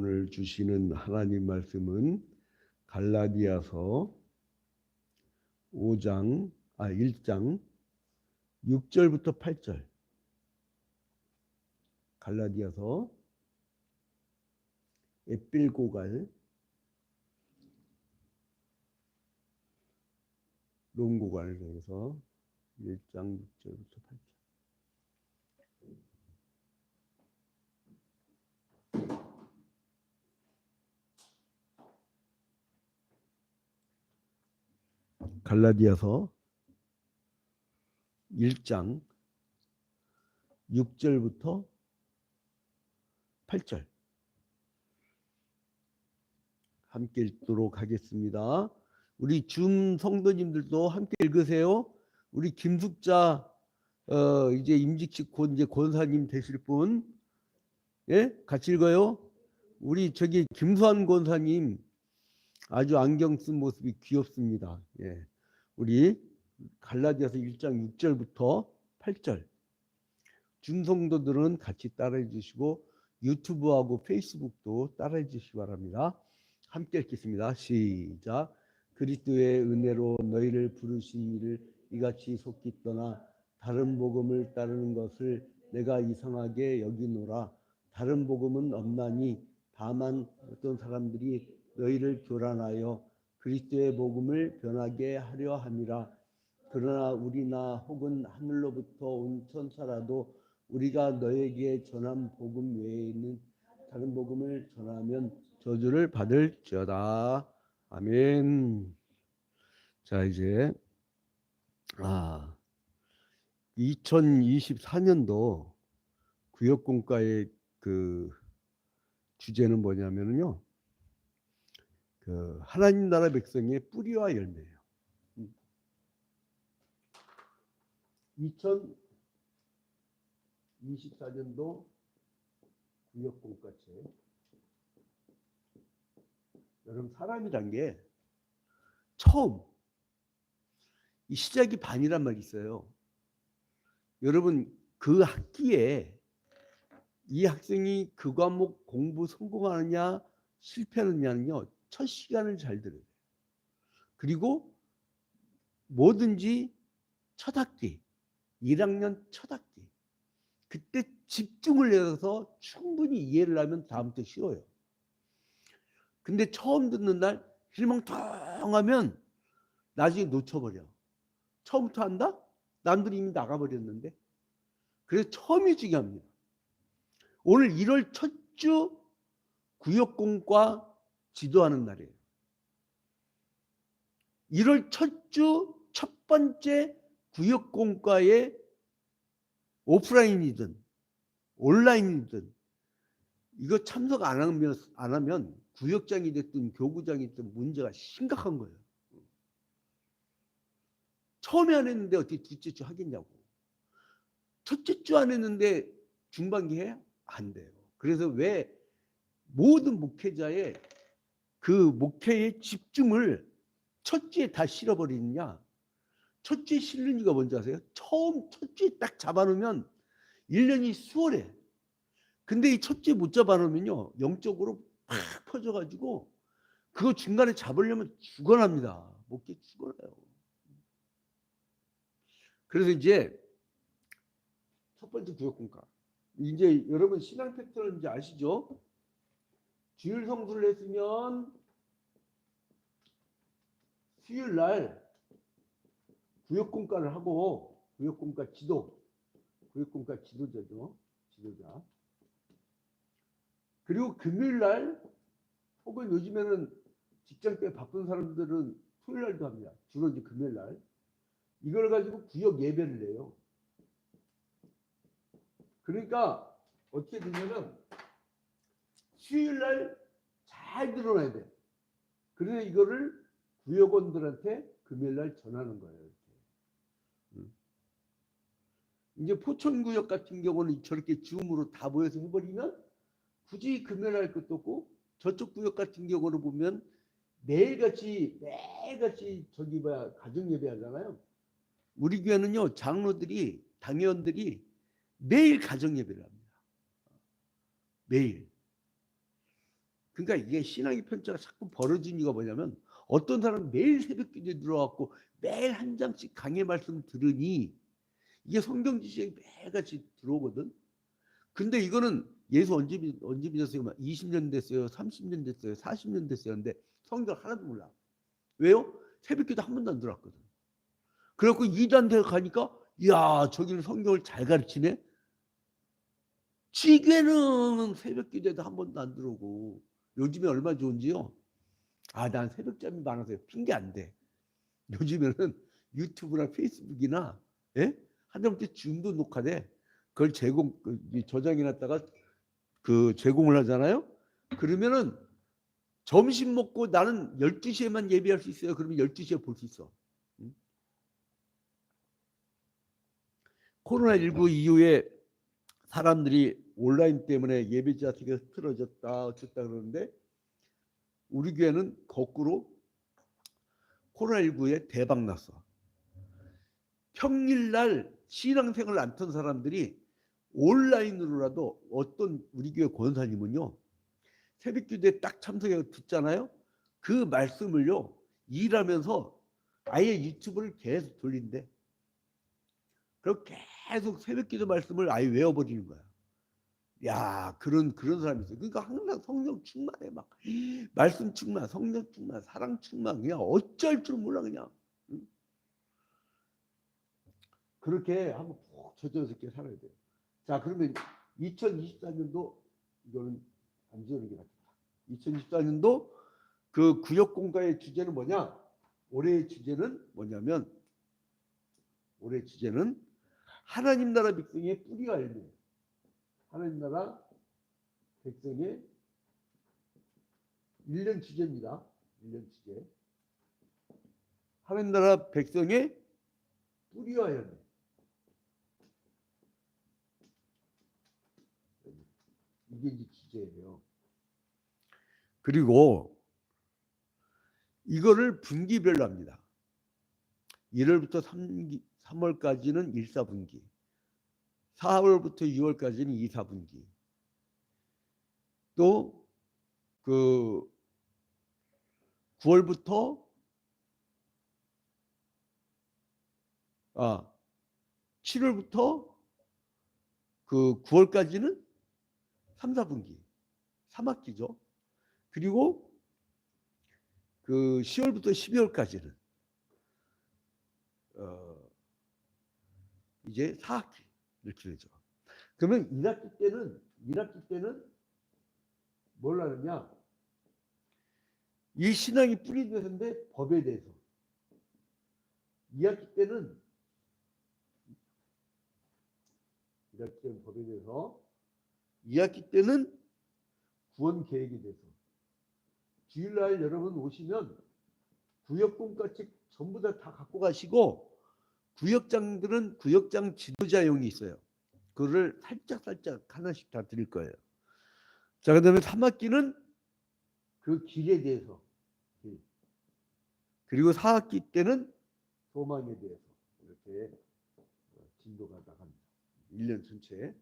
오늘 주시는 하나님 말씀은 갈라디아서 1장 6절부터 8절. 갈라디아서 에필고갈 롬고갈 그래서 1장 6절부터 8절. 갈라디아서 1장 6절부터 8절 함께 읽도록 하겠습니다. 우리 줌 성도님들도 함께 읽으세요. 우리 김숙자 이제 임직식 곧 이제 권사님 되실 분, 예, 같이 읽어요. 우리 저기 김수환 권사님 아주 안경 쓴 모습이 귀엽습니다. 예, 우리 갈라디아서 1장 6절부터 8절. 줌 성도들은 같이 따라해 주시고 유튜브하고 페이스북도 따라해 주시기 바랍니다. 함께 읽겠습니다. 시작. 그리스도의 은혜로 너희를 부르신 이를 이같이 속기 떠나 다른 복음을 따르는 것을 내가 이상하게 여기노라. 다른 복음은 없나니 다만 어떤 사람들이 너희를 교란하여 그리스도의 복음을 변하게 하려 함이라. 그러나 우리나 혹은 하늘로부터 온 천사라도 우리가 너에게 전한 복음 외에 있는 다른 복음을 전하면 저주를 받을지어다. 아멘. 자, 이제 2024년도 구역공과의 그 주제는 뭐냐면요, 그 하나님 나라 백성의 뿌리와 열매예요. 2024년도 구역공과책. 여러분, 사람이란 게 처음 이 시작이 반이란 말이 있어요. 여러분, 그 학기에 이 학생이 그 과목 공부 성공하느냐 실패하느냐는요, 첫 시간을 잘 들어야 돼요. 그리고 뭐든지 첫 학기, 1학년 첫 학기, 그때 집중을 해서 충분히 이해를 하면 다음부터 쉬워요. 근데 처음 듣는 날 실망통하면 나중에 놓쳐버려. 처음부터 한다? 남들이 이미 나가버렸는데. 그래서 처음이 중요합니다. 오늘 1월 첫 주 구역공과 지도하는 날이에요. 1월 첫 주 첫 번째 구역공과의 오프라인이든 온라인이든 이거 참석 안 하면 구역장이 됐든 교구장이 됐든 문제가 심각한 거예요. 처음에 안 했는데 어떻게 둘째 주 하겠냐고. 첫째 주 안 했는데 중반기 해? 안 돼요. 그래서 왜 모든 목회자의 그 목회의 집중을 첫 주에 다 실어버리느냐. 첫 주에 실는 이유가 뭔지 아세요? 첫 주에 딱 잡아놓으면 1년이 수월해. 근데 이 첫 주에 못 잡아놓으면요, 영적으로 팍 퍼져가지고 그거 중간에 잡으려면 죽어납니다. 목회 죽어나요. 그래서 이제 첫 번째 구역공과. 이제 여러분 신앙 패턴을 이제 아시죠? 주일 성수를 했으면 수요일 날 구역공과를 하고, 구역공과 지도자죠. 지도자. 그리고 금요일 날 혹은 요즘에는 직장 때 바쁜 사람들은 토요일 날도 합니다. 주로 이제 금요일 날. 이걸 가지고 구역 예배를 해요. 그러니까 어떻게 되냐면 수요일 날 잘 드러나야 돼. 그래서 이거를 구역원들한테 금요일 날 전하는 거예요. 이렇게. 이제 포천구역 같은 경우는 저렇게 줌으로 다 모여서 해버리면 굳이 금요일 날 것도 없고, 저쪽 구역 같은 경우를 보면 매일같이 저기 가정 예배 하잖아요. 우리 교회는요, 장로들이, 당회원들이 매일 가정 예배를 합니다. 매일. 그러니까 이게 신앙의 편차가 자꾸 벌어진 이유가 뭐냐면 어떤 사람은 매일 새벽 기도에 들어왔고 매일 한 장씩 강의 말씀 들으니 이게 성경 지식이 매일같이 들어오거든. 근데 이거는 예수 언제 믿었어요? 20년 됐어요, 30년 됐어요, 40년 됐어요. 근데 성경 하나도 몰라. 왜요? 새벽 기도 한 번도 안 들어왔거든. 그래갖고 이단대 가니까 야 저기는 성경을 잘 가르치네. 지게는 새벽 기도에도 한 번도 안 들어오고 요즘에 얼마나 좋은지요. 난 새벽잠이 많아서 핑계 안 돼. 요즘에는 유튜브나 페이스북이나 예? 하다못해 줌도 녹화돼. 그걸 저장해놨다가 제공을 하잖아요. 그러면은 점심 먹고 나는 12시에만 예배할 수 있어요. 그러면 12시에 볼 수 있어. 코로나19 이후에 사람들이 온라인 때문에 예배 자체가 틀어졌다 어쨌다 그러는데 우리 교회는 거꾸로 코로나19에 대박 났어. 평일날 신앙생활을 안 턴 사람들이 온라인으로라도 어떤 우리 교회 권사님은요. 새벽기도에 딱 참석해서 듣잖아요. 그 말씀을요. 일하면서 아예 유튜브를 계속 돌린대. 그리고 계속 새벽기도 말씀을 아예 외워버리는 거야. 야 그런 사람이 있어요. 그러니까 항상 성령 충만해. 막 말씀 충만, 성령 충만, 사랑 충만. 그냥 어쩔 줄 몰라 그냥. 응? 그렇게 한번 푹 젖어서 이렇게 살아야 돼요. 자 그러면 2024년도 이거는 안 지우는 게 낫겠다. 2024년도 그 구역 공가의 주제는 뭐냐? 올해의 주제는 뭐냐면 올해의 주제는 하나님 나라 백성의 뿌리가 열매. 하나님 나라 백성의 1년 주제입니다. 1년 주제. 하나님 나라 백성의 뿌리와 열매. 이게 이제 주제예요. 그리고 이거를 분기별로 합니다. 1월부터 3월까지는 1, 4분기. 4월부터 6월까지는 2, 4분기. 또 그 9월부터 7월부터 그 9월까지는 3, 4분기. 3학기죠. 그리고 그 10월부터 12월까지는 이제 4학기 이렇게 되죠. 그러면 1학기 때는 뭘 하느냐? 이 신앙이 뿌리되는데 법에 대해서. 2학기 때는 법에 대해서. 2학기 때는 구원 계획에 대해서. 주일날 여러분 오시면 구역공과책 전부 다 갖고 가시고 구역장들은 구역장 지도자용이 있어요. 그거를 살짝 하나씩 다 드릴 거예요. 자, 그 다음에 3학기는 그 길에 대해서. 그리고 4학기 때는 소망에 대해서 이렇게 진도가 나갑니다. 1년 전체.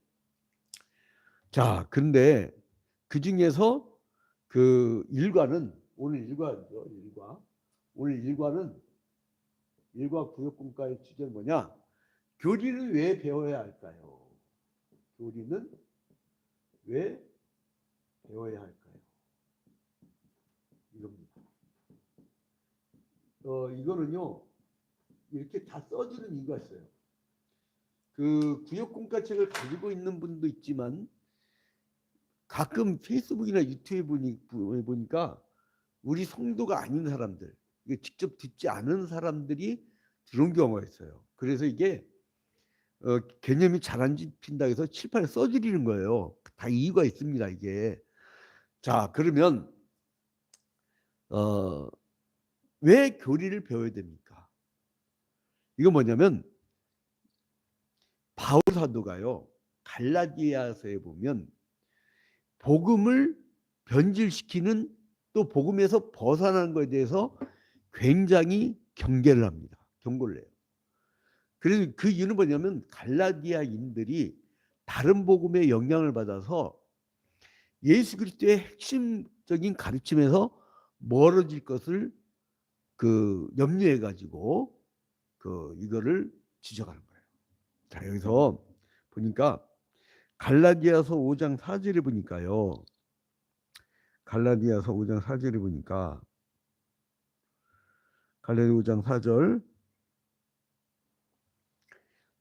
자, 근데 그 중에서 그 일과는 오늘 일과죠. 오늘 일과 구역공과의 주제는 뭐냐? 교리를 왜 배워야 할까요? 교리는 왜 배워야 할까요? 이겁니다. 이거는요 이렇게 다 써주는 이유가 있어요. 그 구역공과 책을 가지고 있는 분도 있지만 가끔 페이스북이나 유튜브에 보니까 우리 성도가 아닌 사람들, 직접 듣지 않은 사람들이 들어온 경우가 있어요. 그래서 이게 개념이 잘 안 잡힌다 해서 칠판에 써드리는 거예요. 다 이유가 있습니다. 이게. 자 그러면 왜 교리를 배워야 됩니까? 이거 뭐냐면 바울 사도가요. 갈라디아서에 보면 복음을 변질시키는 또 복음에서 벗어나는 것에 대해서 굉장히 경계를 합니다. 경고를 해요. 그래서 그 이유는 뭐냐면 갈라디아인들이 다른 복음의 영향을 받아서 예수 그리스도의 핵심 적인 가르침에서 멀어질 것을 그 염려해 가지고 그 이거를 지적하는 거예요. 자, 여기서 보니까 갈라디아서 5장 4절에 보니까요. 갈라디아서 5장 4절에 보니까 갈라디아 5장 4절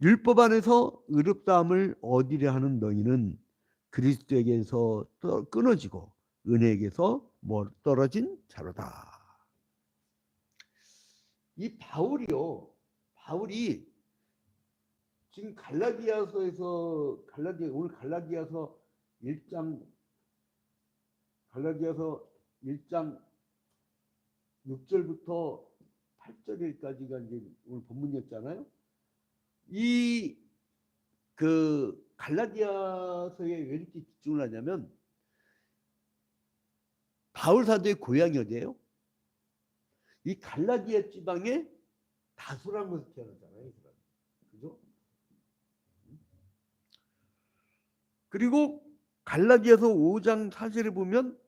율법 안에서 의롭다함을 얻으려 하는 너희는 그리스도에게서 끊어지고 은혜에게서 떨어진 자로다. 이 바울이 지금 갈라디아서에서 오늘 갈라디아서 1장 6절부터 8절까지가 이제 오늘 본문이었잖아요. 이 그 갈라디아서에 왜 이렇게 집중을 하냐면 바울 사도의 고향이 어디예요? 이 갈라디아 지방에 다수라는 것을 태어났잖아요. 그죠? 그리고 갈라디아서 5장 4절에 보면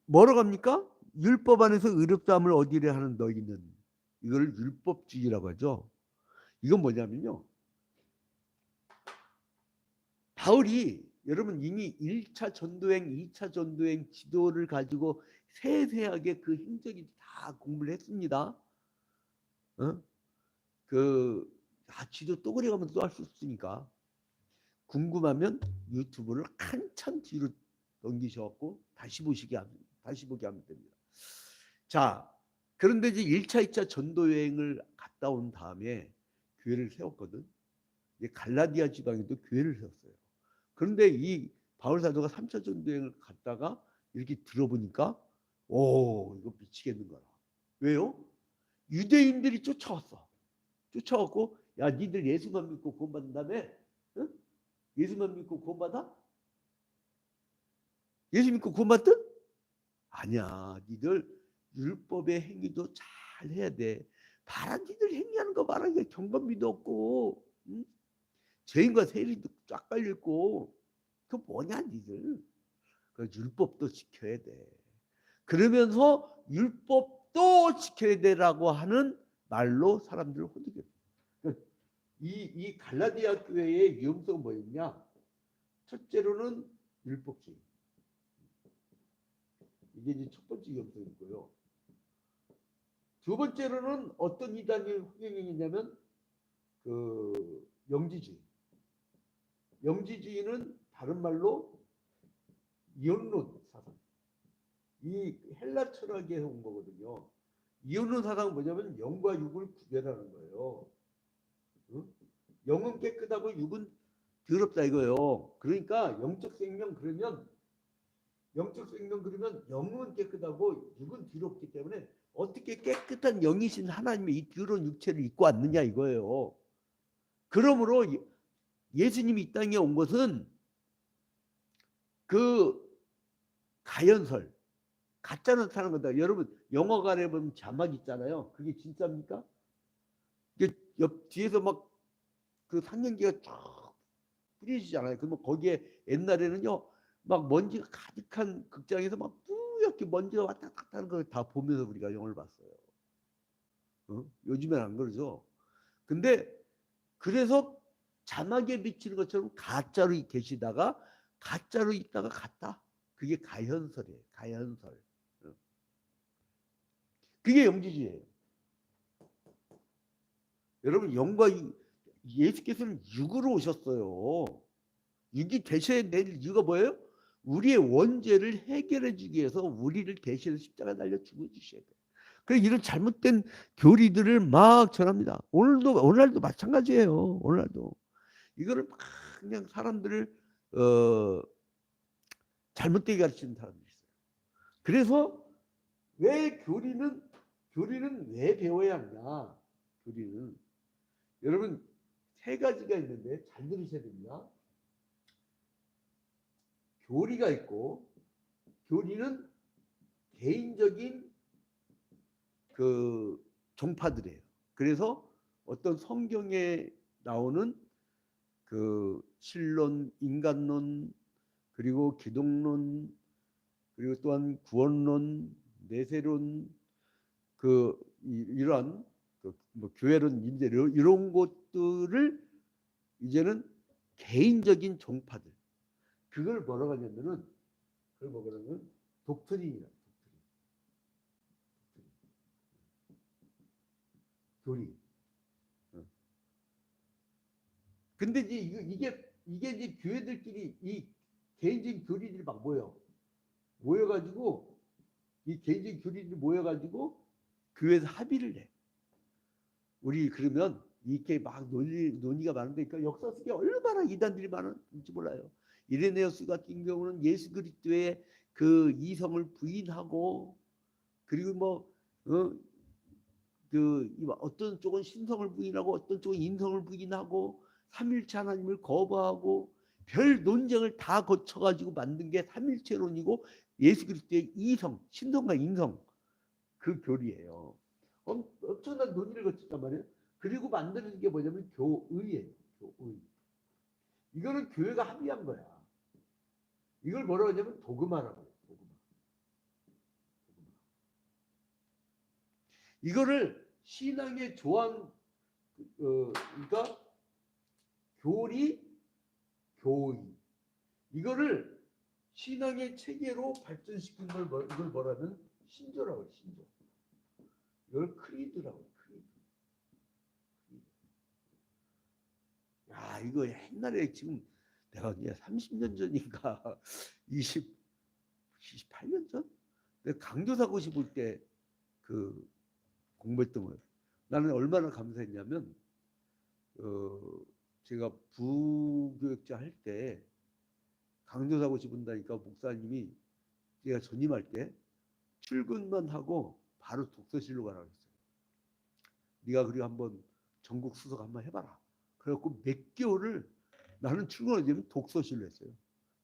뭐라고 합니까? 율법 안에서 의롭다함을 얻으려 하는 너희는, 이걸 율법주의라고 하죠. 이건 뭐냐면요, 바울이 여러분 이미 1차 전도행, 2차 전도행 지도를 가지고 세세하게 그 행적이 다 공부를 했습니다. 지도 또 그래 가면 또 할 수 있으니까 궁금하면 유튜브를 한참 뒤로 넘기셔갖고 다시 보게 하면 됩니다. 자, 그런데 이제 1차, 2차 전도 여행을 갔다 온 다음에 교회를 세웠거든. 이제 갈라디아 지방에도 교회를 세웠어요. 그런데 이 바울 사도가 3차 전도 여행을 갔다가 이렇게 들어보니까 이거 미치겠는 거라. 왜요? 유대인들이 쫓아왔고, 야, 니들 예수만 믿고 구원받는다며? 응? 예수만 믿고 구원받아? 예수 믿고 구원받든? 아니야. 니들 율법의 행위도 잘 해야 돼. 봐라, 니들 행위하는 거 봐라. 이게 경건미도 없고, 응? 죄인과 세리도 쫙 깔려있고, 그 뭐냐, 니들. 그 율법도 지켜야 돼. 그러면서 율법도 지켜야 되라고 하는 말로 사람들을 호되게. 이 갈라디아 교회의 위험성은 뭐였냐? 첫째로는 율법주의. 이게 이제 첫 번째 위험성이고요. 두 번째로는 어떤 이단이 흥행했냐면 그 영지주의. 영지주의는 다른 말로 이혼론 사상. 이 헬라 철학에 온 거거든요. 이혼론 사상은 뭐냐면 영과 육을 구별하는 거예요. 응? 영은 깨끗하고 육은 더럽다 이거예요. 그러니까 영적 생명 그러면 영은 깨끗하고 육은 더럽기 때문에 어떻게 깨끗한 영이신 하나님의 이 더러운 육체를 입고 왔느냐 이거예요. 그러므로 예수님이 이 땅에 온 것은 그 가연설, 가짜 나타나는 거다. 여러분 영화관에 보면 자막 있잖아요. 그게 진짜입니까? 이게 옆 뒤에서 막 그 상경기가 쫙 뿌려지잖아요. 그러면 거기에 옛날에는요, 막 먼지가 가득한 극장에서 막 뿌옇게 먼지가 왔다 갔다 하는 걸 다 보면서 우리가 영화를 봤어요. 요즘엔 안 그러죠. 근데 그래서 자막에 비치는 것처럼 가짜로 계시다가 가짜로 있다가 갔다. 그게 가현설이에요. 가현설. 그게 영지주의예요. 여러분 영과 예수께서는 육으로 오셨어요. 육이 되셔야 될 이유가 뭐예요? 우리의 원죄를 해결해 주기 위해서 우리를 대신해 십자가 달려 죽어주셔야 돼요. 그래서 이런 잘못된 교리들을 막 전합니다. 오늘날도 마찬가지예요. 오늘날도 이거를 막 그냥 사람들을 잘못되게 가르치는 사람들이 있어요. 그래서 왜 교리는 왜 배워야 하냐? 교리는 여러분 세 가지가 있는데 잘 들으셔야 됩니다. 교리가 있고, 교리는 개인적인 그 종파들이에요. 그래서 어떤 성경에 나오는 그 신론, 인간론, 그리고 기독론, 그리고 또한 구원론, 내세론, 이러한 뭐 교회론, 인재 이런 것들을 이제는 개인적인 종파들, 그걸 뭐라고 하냐면은 독트린이야. 교리. 근데 이게 이제 교회들끼리 이 개인적인 교리들이 막 모여가지고 이 개인적인 교리들이 모여가지고 교회에서 합의를 해. 우리 그러면 이렇게 막 논의가 많은데 역사 속에 얼마나 이단들이 많은지 몰라요. 이레네우스 같은 경우는 예수 그리스도의 그 이성을 부인하고, 그리고 뭐 어떤 쪽은 신성을 부인하고 어떤 쪽은 인성을 부인하고 삼일체 하나님을 거부하고 별 논쟁을 다 거쳐가지고 만든 게 삼일체론이고 예수 그리스도의 이성, 신성과 인성, 그 교리예요. 엄청난 논의를 거쳤단 말이에요. 그리고 만드는 게 뭐냐면 교의예요. 교의. 이거는 교회가 합의한 거야. 이걸 뭐라고 하냐면 도그마라고 해요. 도그마. 이거를 신앙의 조항, 그러니까 교리, 교의. 이거를 신앙의 체계로 발전시킨 이걸 뭐라면 신조라고 해요. 신조. 이걸 크리드라고 해요. 야, 이거 옛날에 지금 내가 이제 30년 전인가 28년 전? 내가 강조사고시 볼 때 그 공부했던 거예요. 나는 얼마나 감사했냐면 제가 부교육자 할 때 강조사고시 본다니까 목사님이 제가 전임할 때 출근만 하고 바로 독서실로 가라고 했어요. 네가 그리고 한번 전국 수석 한번 해봐라. 그래갖고 몇 개월을 나는 출근하면 독서실로 했어요.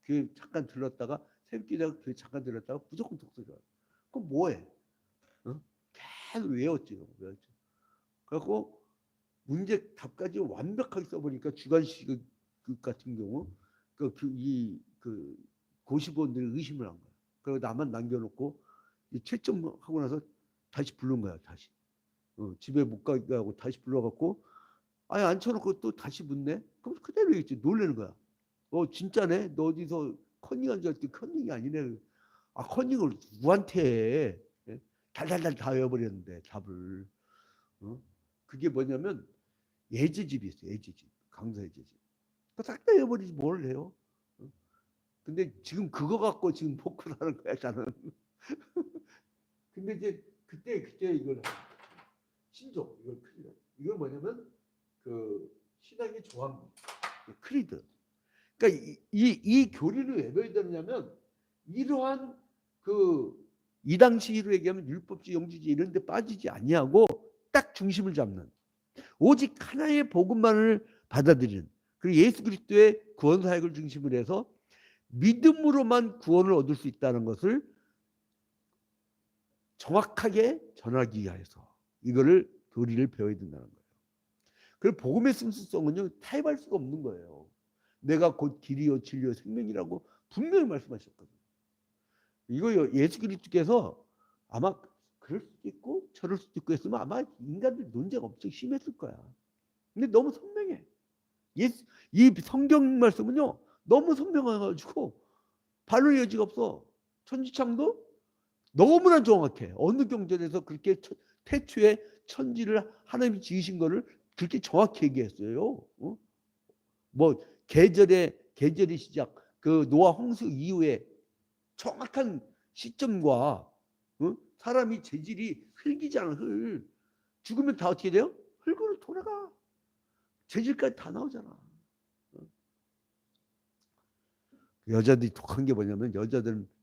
교회 잠깐 들렀다가 새벽기자가 교회 잠깐 들렀다가 무조건 독서실. 그럼 뭐해? 계속 외웠죠. 그래갖고 문제 답까지 완벽하게 써보니까 주관식 같은 경우 고시원들이 의심을 한 거야. 그리고 나만 남겨놓고 채점하고 나서 다시 부른 거야. 다시 집에 못 가게 하고 다시 불러갖고 아예 앉혀놓고 또 다시 묻네. 그럼 그대로 있지. 놀래는 거야. 진짜네. 너 어디서 컨닝한 줄 알았더니 컨닝이 아니네. 아, 컨닝을 누구한테 해? 예? 달달달 다 외워버렸는데 답을. 그게 뭐냐면 예제집이 있어요. 예제집. 강사 예제집. 싹 다 외워버리지 뭘 해요. 근데 지금 그거 갖고 지금 먹고 사는 거야 나는. 근데 이제 그때 이걸 신조 이걸 크리드. 이건 뭐냐면 그 신앙의 조항 크리드. 그러니까 이 교리를 왜 배워야 되느냐면 이러한 이 당시로 얘기하면 율법주의, 영주주의 이런 데 빠지지 아니하고 딱 중심을 잡는 오직 하나의 복음만을 받아들이는, 그리고 예수 그리스도의 구원 사역을 중심으로 해서 믿음으로만 구원을 얻을 수 있다는 것을 정확하게 전하기 위해서 이거를 교리를 배워야 된다는 거예요. 그리고 복음의 승수성은요 타협할 수가 없는 거예요. 내가 곧 길이요 진리요 생명이라고 분명히 말씀하셨거든요. 이거 예수 그리스도께서 아마 그럴 수도 있고 저럴 수도 있고 했으면 아마 인간들 논쟁 엄청 심했을 거야. 근데 너무 선명해. 이 성경 말씀은요 너무 선명해가지고 반론의 여지가 없어. 천지창도 너무나 정확해. 어느 경전에서 그렇게 태초에 천지를 하나님이 지으신 거를 그렇게 정확히 얘기했어요. 뭐 계절의 시작, 그 노아 홍수 이후에 정확한 시점과 사람이 재질이 흙이잖아. 흙. 죽으면 다 어떻게 돼요? 흙으로 돌아가. 재질까지 다 나오잖아. 여자들이 독한 게 뭐냐면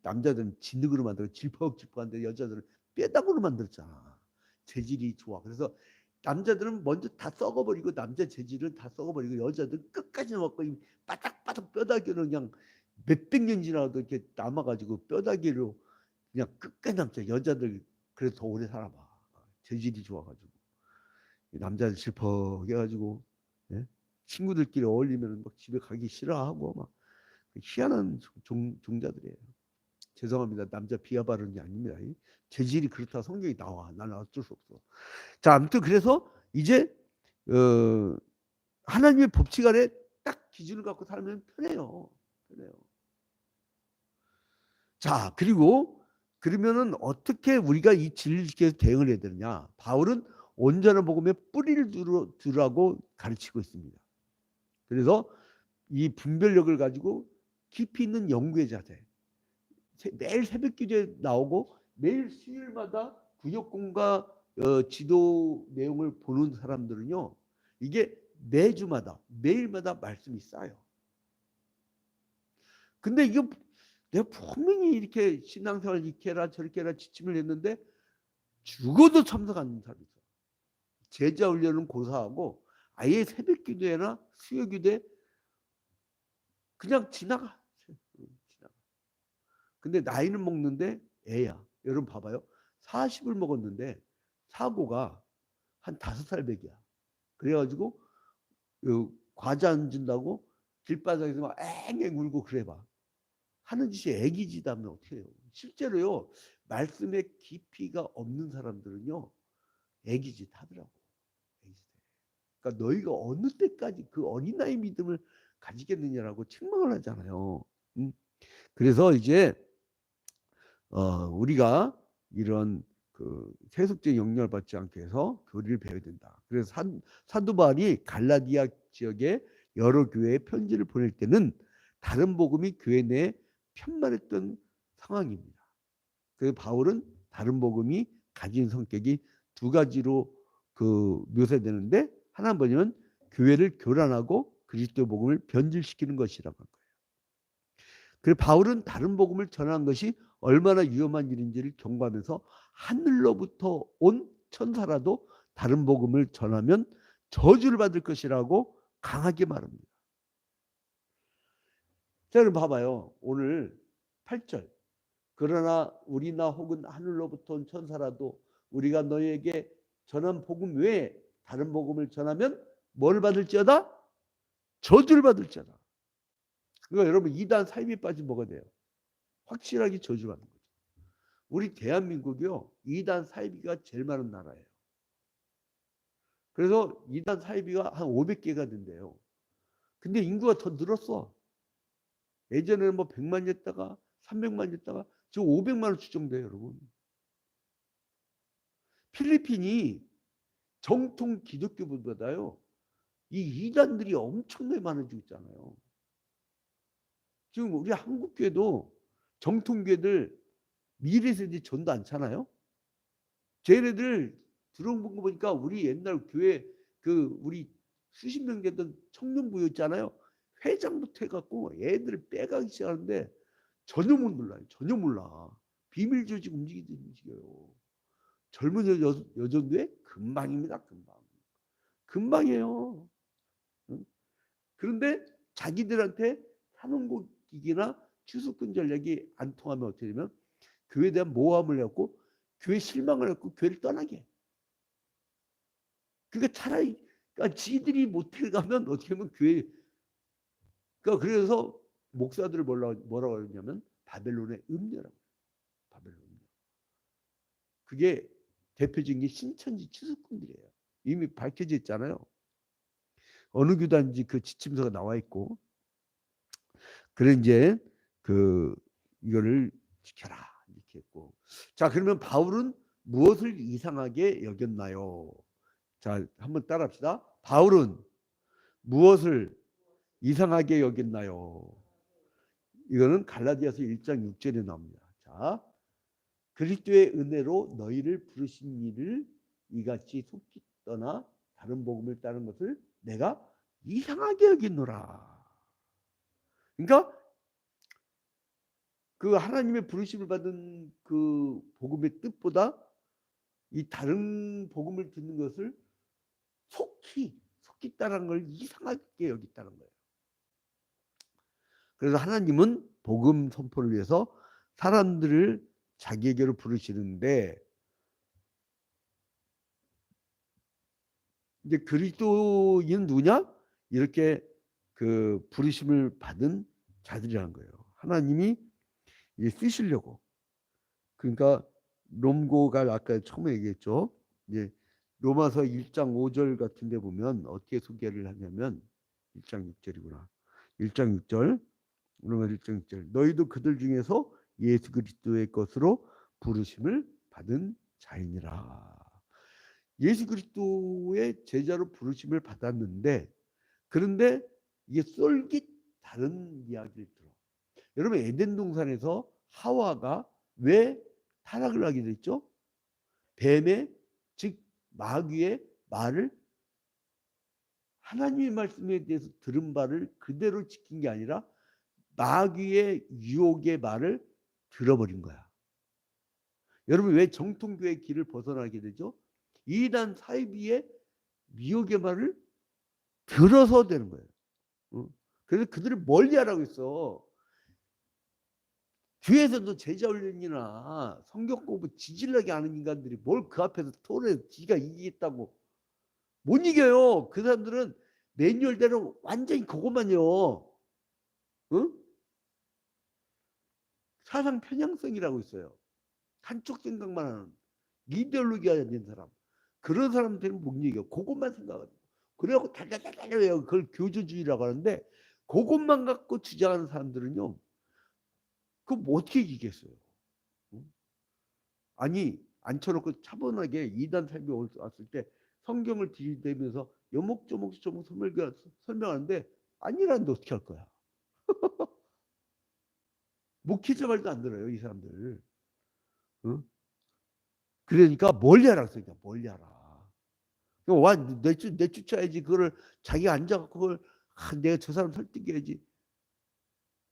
남자들은 진흙으로 만들고 질퍽질퍽한데 여자들은 뼈다구로 만들었잖아. 재질이 좋아. 그래서 남자들은 먼저 다 썩어버리고 남자 재질은 다 썩어버리고 여자들은 끝까지 남았고 바닥바닥 뼈다귀로 그냥 몇백 년 지나도 이렇게 남아가지고 뼈다귀로 그냥 끝까지 남자. 여자들 그래서 더 오래 살아봐. 재질이 좋아가지고 남자들 질퍽해가지고 예? 친구들끼리 어울리면 막 집에 가기 싫어하고 막 희한한 종자들이에요. 죄송합니다. 남자 비하 발언이 아닙니다. 재질이 그렇다 성경이 나와. 나는 어쩔 수 없어. 자, 아무튼 그래서 이제 하나님의 법칙 아래 딱 기준을 갖고 살면 편해요. 편해요. 자, 그리고 그러면은 어떻게 우리가 이 진리를 지켜서 대응을 해야 되느냐? 바울은 온전한 복음에 뿌리를 두라고 가르치고 있습니다. 그래서 이 분별력을 가지고 깊이 있는 연구의 자세. 매일 새벽 기도에 나오고 매일 수요일마다 구역공과 지도 내용을 보는 사람들은요. 이게 매주마다 매일마다 말씀이 쌓여. 근데 이거 내가 분명히 이렇게 신앙생활 이렇게 해라 저렇게 해라 지침을 했는데 죽어도 참석 안 하는 사람이 있어. 제자 훈련은 고사하고 아예 새벽 기도회나 수요 기도에 그냥 지나가. 근데 나이는 먹는데 애야. 여러분 봐봐요. 40을 먹었는데 사고가 한 5살 배기야. 그래가지고 과자 안 준다고 길바닥에서 막 앵앵 울고 그래봐. 하는 짓이 애기짓 하면 어떻게 해요? 실제로요. 말씀에 깊이가 없는 사람들은요. 애기짓 하더라고. 애기짓. 그러니까 너희가 어느 때까지 그 어린아이 믿음을 가지겠느냐라고 책망을 하잖아요. 그래서 이제 우리가 이런 그 세속적 영향을 받지 않게 해서 교리를 배워야 된다. 그래서 사도 바울이 갈라디아 지역에 여러 교회에 편지를 보낼 때는 다른 복음이 교회 내에 편만했던 상황입니다. 그래서 바울은 다른 복음이 가진 성격이 두 가지로 묘사되는데 하나 뭐냐면 교회를 교란하고 그리스도 복음을 변질시키는 것이라고 한 거예요. 그래서 바울은 다른 복음을 전하는 것이 얼마나 위험한 일인지를 경고하면서 하늘로부터 온 천사라도 다른 복음을 전하면 저주를 받을 것이라고 강하게 말합니다. 자, 그럼 봐봐요. 오늘 8절. 그러나 우리나 혹은 하늘로부터 온 천사라도 우리가 너희에게 전한 복음 외에 다른 복음을 전하면 뭘 받을지어다? 저주를 받을지어다. 그러니까 여러분 이단 사입에 빠진 뭐가 돼요? 확실하게 저주받는 거죠. 우리 대한민국이요. 이단 사이비가 제일 많은 나라예요. 그래서 이단 사이비가 한 500개가 된대요. 근데 인구가 더 늘었어. 예전에는 뭐 100만이었다가 300만이었다가 지금 500만으로 추정돼요, 여러분. 필리핀이 정통 기독교보다요. 이 이단들이 엄청나게 많아지고 있잖아요. 지금 우리 한국교회도 정통교회들 미래세대 전도 않잖아요. 쟤네들 들어본 거 보니까 우리 옛날 교회 우리 수십 명 되던 청년부였 있잖아요. 회장부터 해갖고 애들을 빼가기 시작하는데 전혀 못 몰라요. 전혀 몰라. 비밀 조직 움직여요. 젊은 여전도에 금방입니다. 금방이에요. 그런데 자기들한테 산업국기기나 추수꾼 전략이 안 통하면 어떻게 되면 교회에 대한 모함을 해갖고 교회 실망을 갖고 교회를 떠나게 해. 그러니까 차라리 그러니까 지들이 모텔 가면 어떻게 하면 교회 그래서 목사들을 뭐라고 하냐면 바벨론의 음녀라고. 바벨론 음녀. 그게 대표적인 게 신천지 추수꾼들이에요. 이미 밝혀져 있잖아요. 어느 교단인지 그 지침서가 나와 있고. 그래 이제 이거를 지켜라 이렇게 했고. 자, 그러면 바울은 무엇을 이상하게 여겼나요? 자, 한번 따라합시다. 바울은 무엇을 이상하게 여겼나요? 이거는 갈라디아서 1장 6절에 나옵니다. 자, 그리스도의 은혜로 너희를 부르신 이를 이같이 속히 떠나 다른 복음을 따른 것을 내가 이상하게 여기노라. 그러니까 그 하나님의 부르심을 받은 그 복음의 뜻보다 이 다른 복음을 듣는 것을 속히 따르는 걸 이상하게 여겼다는 거예요. 그래서 하나님은 복음 선포를 위해서 사람들을 자기에게로 부르시는데 이제 그리스도인은 누구냐? 이렇게 그 부르심을 받은 자들이라는 거예요. 하나님이 쓰시려고. 그러니까 롬고가 아까 처음에 얘기했죠. 이제 로마서 1장 5절 같은 데 보면 어떻게 소개를 하냐면 1장 6절이구나. 1장 6절. 로마서 1장 6절. 너희도 그들 중에서 예수 그리스도의 것으로 부르심을 받은 자이니라. 예수 그리스도의 제자로 부르심을 받았는데 그런데 이게 쏠깃 다른 이야기를 들어. 여러분 에덴 동산에서 하와가 왜 타락을 하게 됐죠? 뱀의 즉 마귀의 말을 하나님의 말씀에 대해서 들은 바를 그대로 지킨 게 아니라 마귀의 유혹의 말을 들어버린 거야. 여러분 왜 정통교회의 길을 벗어나게 되죠? 이단 사이비의 미혹의 말을 들어서 되는 거예요. 그래서 그들을 멀리하라고 했어. 교회에서도 제자 훈련이나 성경 공부 지질나게 하는 인간들이 뭘 그 앞에서 토론해서 지가 이기겠다고. 못 이겨요. 그 사람들은 매뉴얼대로 완전히 그것만요. 응? 사상 편향성이라고 있어요. 한쪽 생각만 하는 이데올로기가 된 사람. 그런 사람들은 못 이겨. 그것만 생각하고. 그래갖고 달달달달 해요. 그걸 교조주의라고 하는데 그것만 갖고 주장하는 사람들은요. 그럼 어떻게 이기겠어요? 응? 아니 앉혀놓고 차분하게 이단 삶이 왔을 때 성경을 들이대면서 요목조목 설명하는데 아니라는데 어떻게 할 거야? 목회자 말도 안 들어요 이 사람들. 응? 그러니까 멀리하라 그러니까 멀리하라. 와 내쫓아야지. 그거를 자기가 앉아갖고 그걸 내가 저 사람 설득해야지.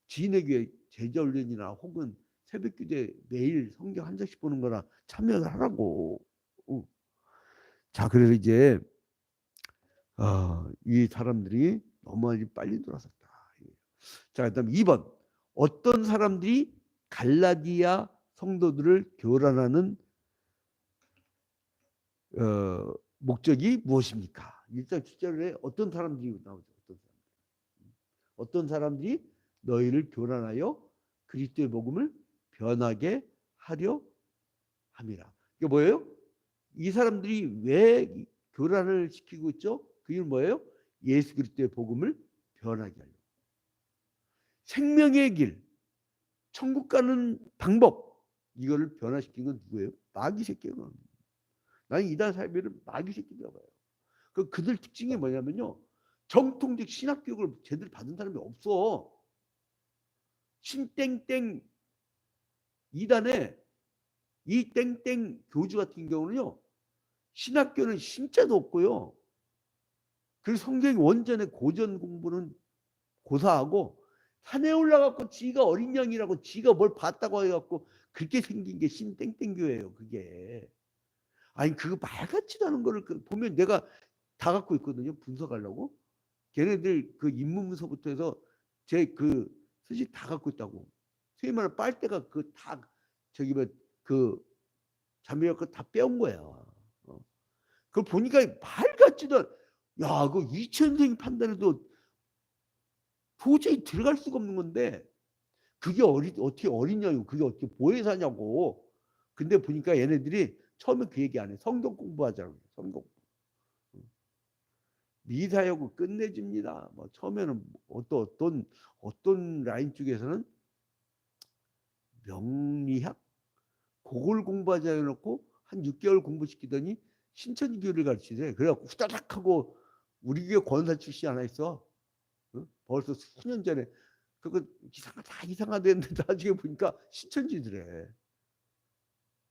지인의 교회 제자훈련이나 혹은 새벽기도에 매일 성경 한 장씩 보는 거나 참여를 하라고. 자 그래서 이제 이 사람들이 너무 빨리 돌아섰다. 자 그다음 2번 어떤 사람들이 갈라디아 성도들을 교란하는 목적이 무엇입니까? 일단 7절에 어떤 사람들이 나오죠. 어떤 사람들이 너희를 교란하여 그리스도의 복음을 변하게 하려 함이라. 이게 뭐예요? 이 사람들이 왜 교란을 시키고 있죠? 그 이유는 뭐예요? 예수 그리스도의 복음을 변하게 하려. 생명의 길, 천국 가는 방법 이거를 변화시킨 건 누구예요? 마귀 새끼예요. 나는 이단 사이비를 마귀 새끼라고 봐요. 그들 특징이 뭐냐면요. 정통적 신학 교육을 제대로 받은 사람이 없어. 신땡땡 이단에 이 땡땡 교주 같은 경우는요. 신학교는 신자도 없고요. 그리고 성경이 원전의 고전 공부는 고사하고 산에 올라가고 지가 어린 양이라고 지가 뭘 봤다고 해갖고 그렇게 생긴 게 신땡땡교예요. 그게. 아니 그거 말 같지도 않은 거를 보면 내가 다 갖고 있거든요. 분석하려고. 걔네들 그 입문서부터 해서 제 그 수식 다 갖고 있다고. 소위 말하는 빨대가 그 다 저기 뭐그 자매가 그거 다 빼온 거야. 그걸 보니까 말 같지도 야, 그 2000생 판단해도 도저히 들어갈 수가 없는 건데 그게 어떻게 어리냐고. 그게 어떻게 보혜사냐고. 근데 보니까 얘네들이 처음에 그 얘기 안 해. 성경 공부하자고. 성경. 미사여고 끝내줍니다. 뭐 처음에는 어떤 라인 쪽에서는 명리학 그걸 공부하자 해놓고 한 6개월 공부시키더니 신천지교를 가르치래. 그래갖고 후다닥 하고 우리 교회 권사 출신 하나 있어. 벌써 수년 전에 그거 다 이상하대는데 나중에 보니까 신천지더래.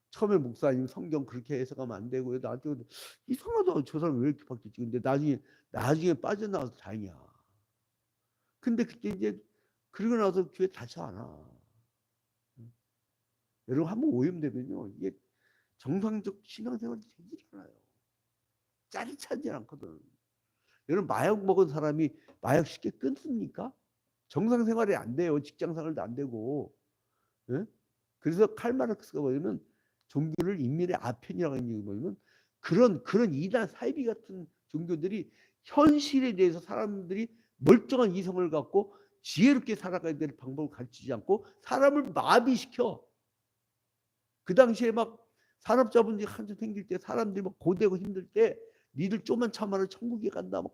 처음에 목사님 성경 그렇게 해석하면 안 되고요. 나한테 이상하다. 저 사람 왜 이렇게 바뀌었지? 근데 나중에 빠져나와서 다행이야. 근데 그때 이제 그러고 나서 교회 다시 안 와. 여러분 한번 오염되면요. 이게 정상적 신앙생활이 되지 않아요. 짜릿하지 않거든. 여러분 마약 먹은 사람이 마약 쉽게 끊습니까? 정상생활이 안 돼요. 직장생활도 안 되고. 예? 그래서 칼마르크스가 뭐냐면 종교를 인민의 아편이라고 하는 게 뭐냐면 그런 이단 사이비 같은 종교들이 현실에 대해서 사람들이 멀쩡한 이성을 갖고 지혜롭게 살아가야 될 방법을 가르치지 않고 사람을 마비시켜. 그 당시에 막 산업자본주의 한참 생길 때 사람들이 막 고되고 힘들 때 니들 좀만 참아라 천국에 간다. 막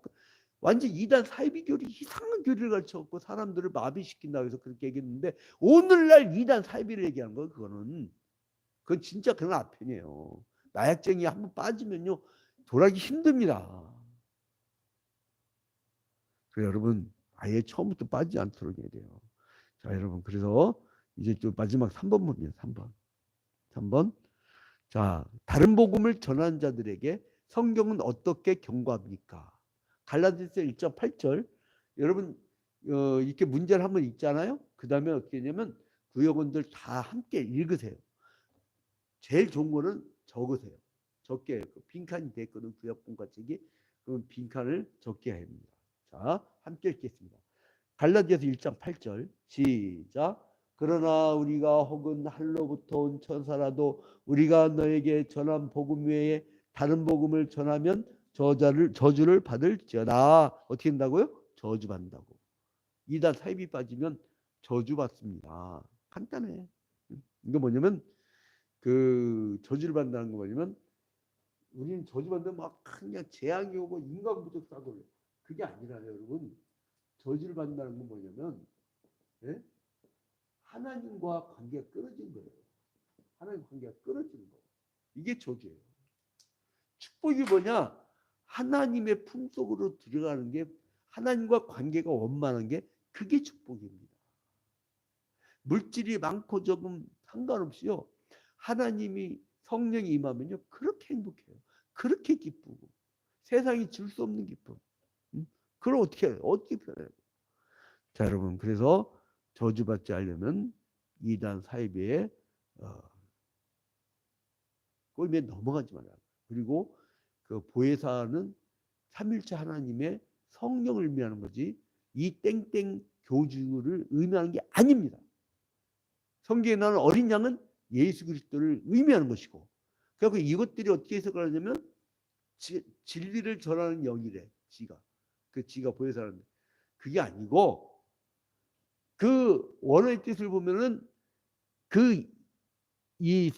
완전 이단 사이비 교리 이상한 교리를 가르쳐갖고 사람들을 마비시킨다고 해서 그렇게 얘기했는데 오늘날 이단 사이비를 얘기하는 거 그거는 그건 진짜 그런 아편이에요. 마약쟁이 한번 빠지면요 돌아기 힘듭니다. 그래서 여러분 아예 처음부터 빠지지 않도록 해야 돼요. 자 여러분 그래서 이제 또 마지막 3번 봅니다. 3번. 자 다른 복음을 전하는 자들에게 성경은 어떻게 경고합니까? 갈라디아서 1장 8절 여러분 이렇게 문제를 한번 읽잖아요. 그 다음에 어떻게 하냐면 구역원들 다 함께 읽으세요. 제일 좋은 거는 적으세요. 적게 빈칸이 됐거든 구역본과 책이. 그럼 빈칸을 적게 해야 합니다. 자 함께 읽겠습니다. 갈라디아서 1장 8절 시작. 그러나 우리가 혹은 하늘로부터 온 천사라도 우리가 너에게 전한 복음 외에 다른 복음을 전하면 저주를 받을지어다. 어떻게 한다고요? 저주받는다고. 이단 사입이 빠지면 저주받습니다. 간단해. 이거 뭐냐면 그 저주를 받는다는 거 뭐냐면 우리는 저주받는 막 그냥 재앙이 오고 인간부터 싸돌려. 그게 아니라요 여러분. 저주를 받는다는 건 뭐냐면 예? 하나님과 관계가 끊어진 거예요. 하나님 관계가 끊어지는 거. 이게 저주예요. 축복이 뭐냐? 하나님의 품속으로 들어가는 게 하나님과 관계가 원만한 게 그게 축복입니다. 물질이 많고 적음 상관없이요. 하나님이 성령이 임하면요. 그렇게 행복해요. 그렇게 기쁘고 세상이 줄 수 없는 기쁨. 그걸 어떻게 해요? 어떻게 표현해요? 자 여러분 그래서 저주받지 않으려면 이단 사이비에 꼴미에 넘어가지 말아요. 그리고 그 보혜사는 삼일체 하나님의 성령을 의미하는 거지 이 땡땡 교주를 의미하는 게 아닙니다. 성경에 나오는 어린 양은 예수 그리스도를 의미하는 것이고 그래서 이것들이 어떻게 해석을 하냐면 진리를 전하는 영이래. 지가. 그 지가 보혜사라는데 그게 아니고 그 원어의 뜻을 보면은 그 이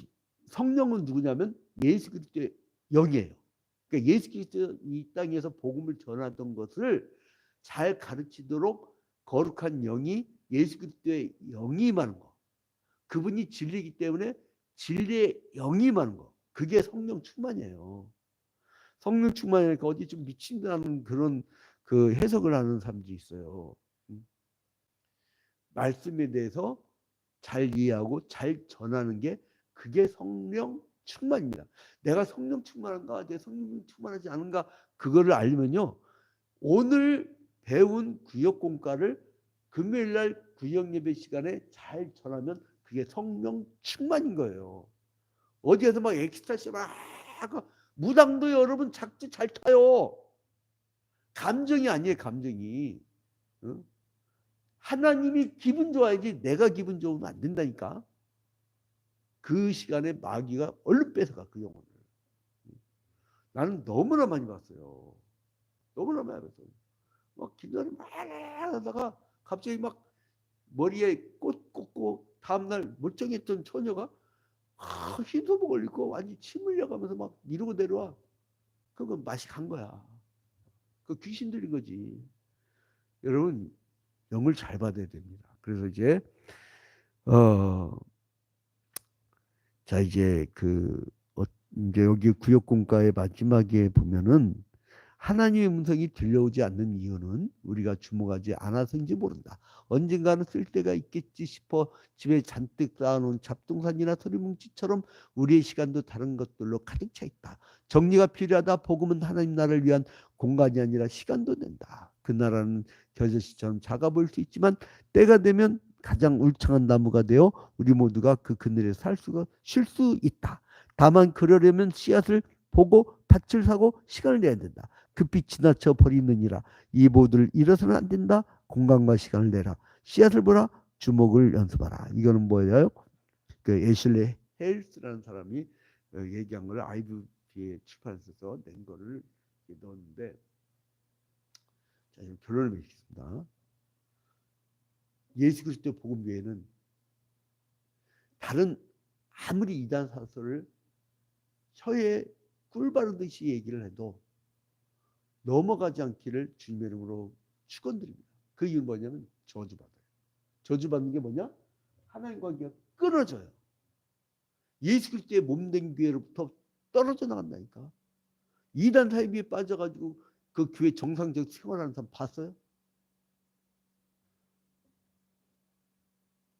성령은 누구냐면 예수 그리스도의 영이에요. 그러니까 예수 그리스도 이 땅에서 복음을 전하던 것을 잘 가르치도록 거룩한 영이 예수 그리스도의 영이 임하는 거. 그분이 진리이기 때문에 진리의 영이 임하는 거. 그게 성령 충만이에요. 성령 충만이니까 어디 좀 미친다는 그런 그 해석을 하는 사람들이 있어요. 말씀에 대해서 잘 이해하고 잘 전하는 게 그게 성령 충만입니다. 내가 성령 충만한가, 내 성령 충만하지 않은가 그거를 알면요. 오늘 배운 구역 공과를 금요일 날 구역 예배 시간에 잘 전하면 그게 성령 충만인 거예요. 어디에서 막 엑스타시 막 무당도 여러분 작지 잘 타요. 감정이 아니에요, 감정이. 응? 하나님이 기분 좋아야지 내가 기분 좋으면 안 된다니까. 그 시간에 마귀가 얼른 뺏어가 그 영혼을. 나는 너무나 많이 봤어요. 너무나 많이 봤어요. 막 기도를 막 하다가 갑자기 막 머리에 꽃 꽂고 다음날 멀쩡했던 처녀가 흰소복 올리고 완전 침 흘려가면서 막 이러고 내려와. 그건 맛이 간 거야. 그 귀신 들린 거지. 여러분 영을 잘 받아야 됩니다. 그래서 이제 자 이제 이제 여기 구역공과의 마지막에 보면은 하나님의 음성이 들려오지 않는 이유는 우리가 주목하지 않아서인지 모른다. 언젠가는 쓸 때가 있겠지 싶어 집에 잔뜩 쌓아놓은 잡동사니나 소리뭉치처럼 우리의 시간도 다른 것들로 가득 차 있다. 정리가 필요하다. 복음은 하나님 나라를 위한 공간이 아니라 시간도 된다. 그 나라는 겨자씨처럼 작아 보일 수 있지만 때가 되면 가장 울창한 나무가 되어 우리 모두가 그 그늘에 쉴 수 있다. 다만 그러려면 씨앗을 보고 밭을 사고 시간을 내야 된다. 급히 지나쳐 버리느니라. 이 모두를 잃어서는 안 된다. 공간과 시간을 내라. 씨앗을 보라. 주목을 연습하라. 이거는 뭐예요? 그 애슐리 헬스라는 사람이 얘기한 거를 IVD에 출판사에서 낸 거를 넣었는데 자, 이제 결론을 맺겠습니다. 예수 그리스도의 복음 외에는 다른 아무리 이단 사설을 혀에 꿀 바르듯이 얘기를 해도 넘어가지 않기를 주님의 이름으로 축원드립니다. 그 이유는 뭐냐면 저주받아요. 저주받는 게 뭐냐? 하나님 관계가 끊어져요. 예수 그리스도의 몸된 교회로부터 떨어져 나간다니까. 이단 사이비에 빠져가지고 그 교회 정상적 생활하는 사람 봤어요?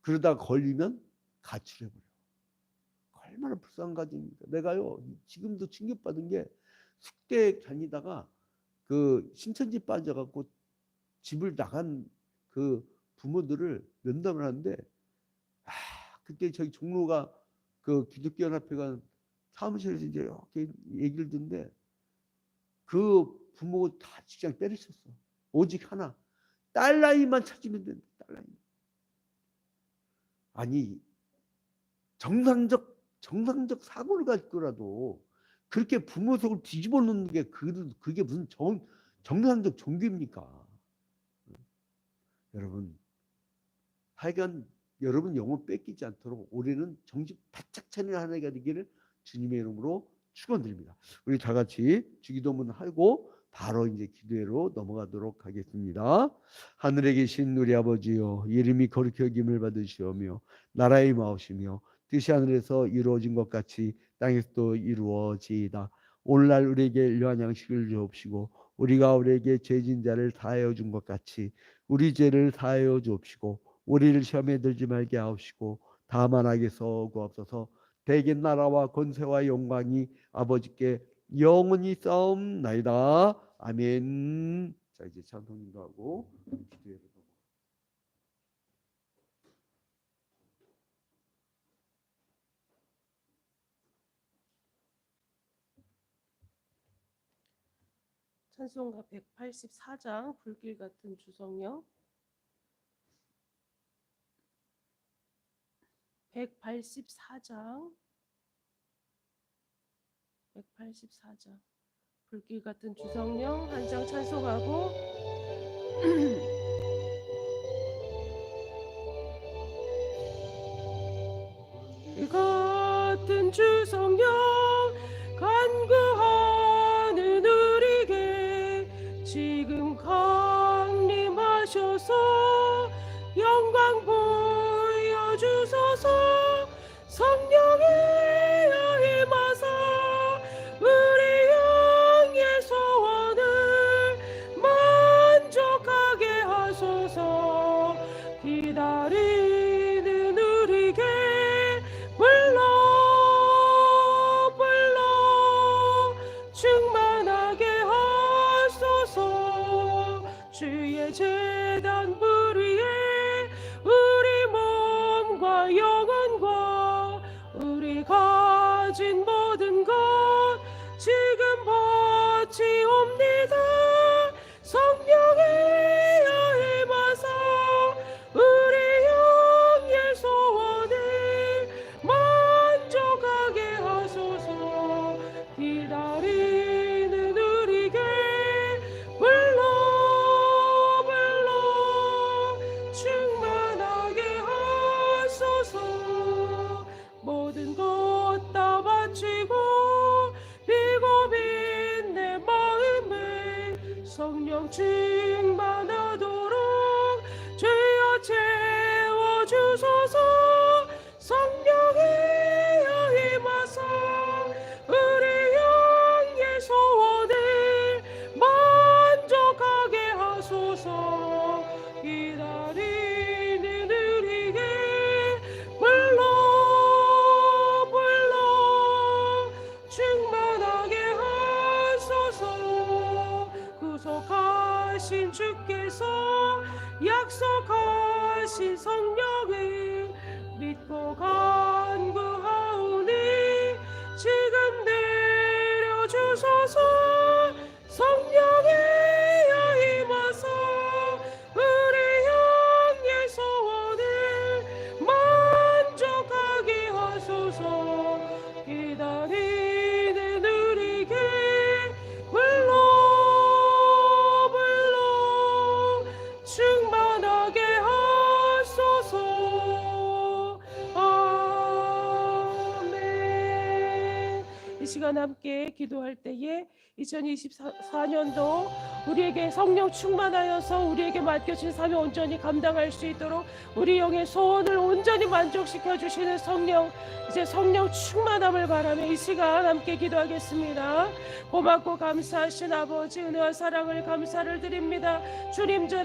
그러다 걸리면 가출해버려. 얼마나 불쌍한 가정입니까? 내가요 지금도 충격받은 게 숙대 다니다가 그 신천지 빠져갖고 집을 나간 그 부모들을 면담을 하는데 그때 저희 종로가 그 기독교연합회가 사무실에서 이제 이렇게 얘기를 듣는데 그 부모 다 직장 때리셨어. 오직 하나 딸 나이만 찾으면 된다. 딸 나이. 아니 정상적 사고를 가지고라도 그렇게 부모 속을 뒤집어 놓는 게 그게 무슨 정상적 종교입니까? 여러분 하여간 여러분 영혼 뺏기지 않도록 올해는 정신 바짝 차리는 한 해가 되기를 주님의 이름으로 축원드립니다. 우리 다 같이 주기도문 하고 바로 이제 기도회로 넘어가도록 하겠습니다. 하늘에 계신 우리 아버지여, 이름이 거룩히 여김을 받으시오며 나라의 마옵시며 뜻이 하늘에서 이루어진 것 같이 땅에서도 이루어지이다. 오늘날 우리에게 일용할 양식을 주옵시고 우리가 우리에게 죄진 자를 사하여 준 것 같이 우리 죄를 사하여 주옵시고 우리를 시험에 들지 말게 하옵시고 다만 악에서 구하옵소서. 대개 나라와 권세와 영광이 아버지께 영원히 싸움나이다. 아멘. 자, 이제 찬송도 하고 기도해요. 찬송가 184장 불길 같은 주성령. 184장 불길 같은 주성령 한 장 찬송하고 불길 같은 주성령 간구하는 우리에게 지금 강림하셔서 영광 보여주소서. 성령의 힘하사 우리 영의 소원을 만족하게 하소서. 기다리는 우리에게 불러 충만하게 하소서. 주의 제단 불 위에 우리 몸과 영혼과 우리 가진 모든 것 지금 바치옵니다. 성령의 힘하사 우리 영의 소원을 만족하게 하소서. 기다리는 우리에게 불러 충만하게 하소서. 모든 것 다 바치고 비고민 내 마음에 성령 충만하도록 주여 채워주소서. 성령의 힘하사 우리 영의 소원을 만족하게 하소서. 기다리는 우리에게 불러 충만하게 하소서. 구속하신 주께서 약속하신 성령을 믿고 간구하오니 지금 내려주소서. 성령의 힘하사 우리 영의 소원을 만족하게 하소서. 기다리는 우리에게 불러 이 시간 함께 기도할 때에 2024년도 우리에게 성령 충만하여서 우리에게 맡겨진 사명 온전히 감당할 수 있도록 우리 영의 소원을 온전히 만족시켜 주시는 성령, 이제 성령 충만함을 바라며 이 시간 함께 기도하겠습니다. 고맙고 감사하신 아버지, 은혜와 사랑을 감사를 드립니다. 주님 전